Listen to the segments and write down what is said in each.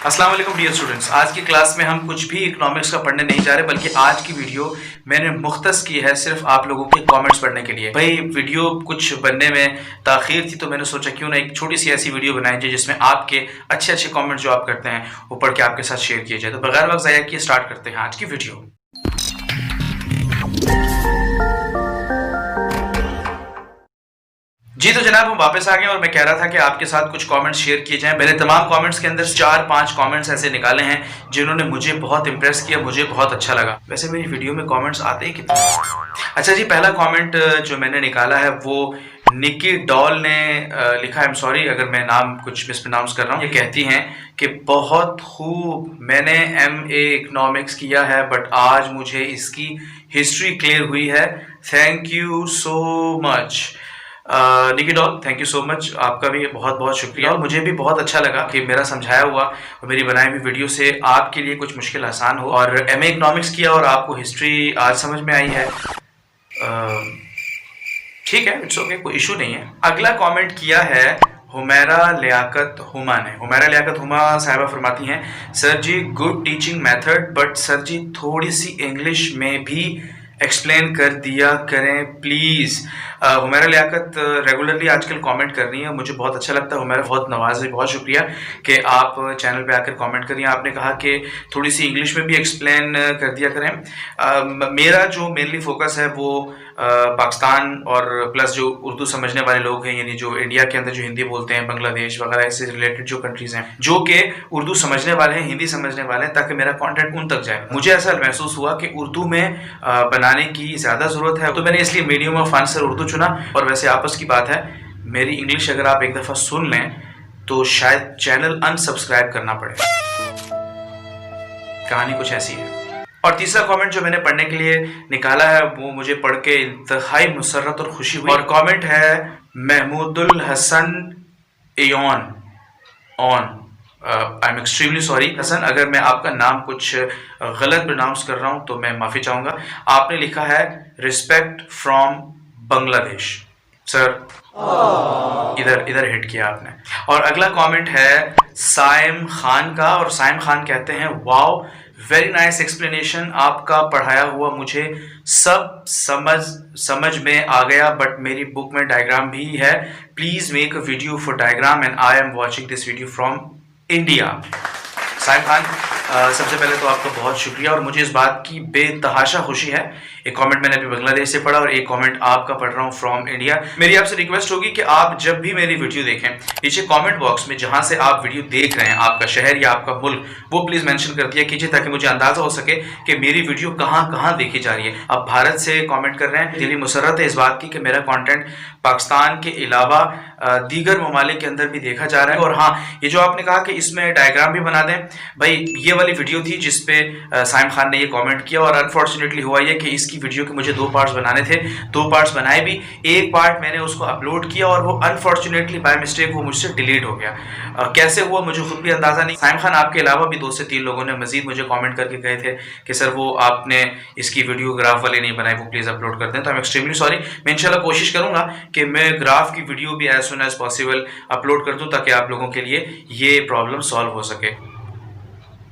अस्सलाम वालेकुम dear students. आज की क्लास में हम कुछ भी इकोनॉमिक्स का पढ़ने नहीं जा रहे, बल्कि आज की वीडियो मैंने मुख्तस की है सिर्फ आप लोगों के कमेंट्स पढ़ने के लिए। भाई वीडियो कुछ बनने में ताखीर थी, तो मैंने सोचा क्यों ना एक छोटी सी ऐसी वीडियो बनाई जाए जिसमें आपके अच्छे अच्छे कमेंट्स जो आप करते हैं वो पढ़ के आपके साथ शेयर किए जाए। तो बगैर वक्त ज़ाया किए स्टार्ट करते हैं आज की वीडियो। जी तो जनाब, हम वापस आ गए और मैं कह रहा था कि आपके साथ कुछ कमेंट्स शेयर किए जाएं। मैंने तमाम कमेंट्स के अंदर 4-5 कमेंट्स ऐसे निकाले हैं जिन्होंने मुझे बहुत इंप्रेस किया, मुझे बहुत अच्छा लगा। वैसे मेरी वीडियो में कमेंट्स आते ही कितने। अच्छा जी, पहला कमेंट जो मैंने निकाला है वो निकी डॉल ने लिखा है। आई एम सॉरी अगर मैं नाम कुछ मिसप्रोनाउंस कर रहा हूँ। ये कहती हैं कि बहुत खूब, मैंने MA इकोनॉमिक्स किया है बट आज मुझे इसकी हिस्ट्री क्लियर हुई है। Thank you so much Nikki Doll, thank you so much. आपका भी बहुत बहुत शुक्रिया। और मुझे भी बहुत अच्छा लगा कि मेरा समझाया हुआ और मेरी बनाई हुई वीडियो से आपके लिए कुछ मुश्किल आसान हो। और MA इकोनॉमिक्स किया और आपको हिस्ट्री आज समझ में आई है, ठीक है, इट्स ओके, कोई इशू नहीं है। अगला कमेंट किया है हुमैरा लियाकत हुमा ने। हुमैरा लियाकत हुमा साहिबा फरमाती हैं, sir ji good teaching method, but sir ji थोड़ी सी इंग्लिश में भी एक्सप्लेन कर दिया करें प्लीज़। हुमैरा लियाकत रेगुलरली आजकल कमेंट कर रही है, मुझे बहुत अच्छा लगता है। हुमैरा बहुत नवाज़ है, बहुत शुक्रिया कि आप चैनल पे आकर कमेंट कर रही हैं। आपने कहा कि थोड़ी सी इंग्लिश में भी एक्सप्लेन कर दिया करें। मेरा जो मेनली फोकस है वो पाकिस्तान और प्लस जो उर्दू समझने वाले लोग हैं, यानी जो इंडिया के अंदर जो हिंदी बोलते हैं, बांग्लादेश वगैरह ऐसे रिलेटेड जो कंट्रीज़ हैं जो कि उर्दू समझने वाले हैं, हिंदी समझने वाले हैं, ताकि मेरा कंटेंट उन तक जाए। मुझे ऐसा महसूस हुआ कि उर्दू में बनाने की ज़्यादा ज़रूरत है, तो मैंने इसलिए मीडियम ऑफ आंसर उर्दू चुना। और वैसे आपस की बात है, मेरी इंग्लिश अगर आप एक दफ़ा सुन लें तो शायद चैनल अनसब्सक्राइब करना पड़े। कहानी कुछ ऐसी है। और तीसरा कमेंट जो मैंने पढ़ने के लिए निकाला है वो मुझे पढ़ के इंतहाई मुसर्रत और खुशी हुई। और कमेंट है महमूदुल हसन एन ऑन। I am extremely sorry Hasan, अगर मैं आपका नाम कुछ गलत प्रोनाउंस कर रहा हूं तो मैं माफ़ी चाहूँगा। आपने लिखा है रिस्पेक्ट फ्रॉम बांग्लादेश। सर इधर हिट किया आपने। और अगला कमेंट है साइम खान का, और साइम खान कहते हैं वाओ वेरी नाइस एक्सप्लेनेशन, आपका पढ़ाया हुआ मुझे सब समझ में आ गया, बट मेरी बुक में डायग्राम भी है। Please make a video for diagram and I am watching this video from India. Saim Khan, सबसे पहले तो आपका बहुत शुक्रिया और मुझे इस बात की बेतहाशा खुशी है। एक कमेंट मैंने अभी बांग्लादेश से पढ़ा और एक कमेंट आपका पढ़ रहा हूँ फ्रॉम इंडिया। मेरी आपसे रिक्वेस्ट होगी कि आप जब भी मेरी वीडियो देखें, नीचे कमेंट बॉक्स में जहां से आप वीडियो देख रहे हैं, आपका शहर या आपका मुल्क, वो प्लीज मेंशन कर दिया कीजिए ताकि मुझे अंदाजा हो सके कि मेरी वीडियो कहां कहां देखी जा रही है। आप भारत से कमेंट कर रहे हैं, दिली मुसर्रत है इस बात की कि मेरा कंटेंट पाकिस्तान के अलावा दीगर ममालिक के अंदर भी देखा जा रहा है। और हाँ, ये जो आपने कहा कि इसमें डायग्राम भी बना दें, भाई ये वाली वीडियो थी जिसपे साइम खान ने ये कमेंट किया और अनफॉर्चुनेटली हुआ ये कि इसकी वीडियो के मुझे 2 पार्ट्स बनाने थे, 2 पार्ट्स बनाए भी, एक पार्ट मैंने उसको अपलोड किया और वो अनफॉर्चुनेटली बाय मिस्टेक वो मुझसे डिलीट हो गया। कैसे हुआ मुझे खुद भी अंदाजा नहीं। साइम खान आपके अलावा भी 2 से 3 लोगों ने मजीद मुझे कमेंट करके कहे थे कि सर वो आपने इसकी वीडियो ग्राफ वाली नहीं बनाई, वो प्लीज अपलोड कर दें। तो आई एम एक्सट्रीमली सॉरी। मैं इंशाल्लाह कोशिश करूंगा कि मैं ग्राफ की वीडियो भी as soon as possible upload कर दूं ताकि आप लोगों के लिए ये प्रॉब्लम सॉल्व हो सके।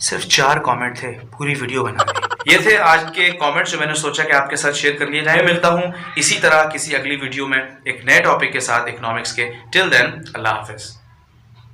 सिर्फ 4 कमेंट थे, पूरी वीडियो बना दी। ये थे आज के कमेंट्स जो मैंने सोचा कि आपके साथ शेयर कर लिए जाए। मिलता हूं इसी तरह किसी अगली वीडियो में एक नए टॉपिक के साथ इकोनॉमिक्स के। टिल देन अल्लाह हाफिज।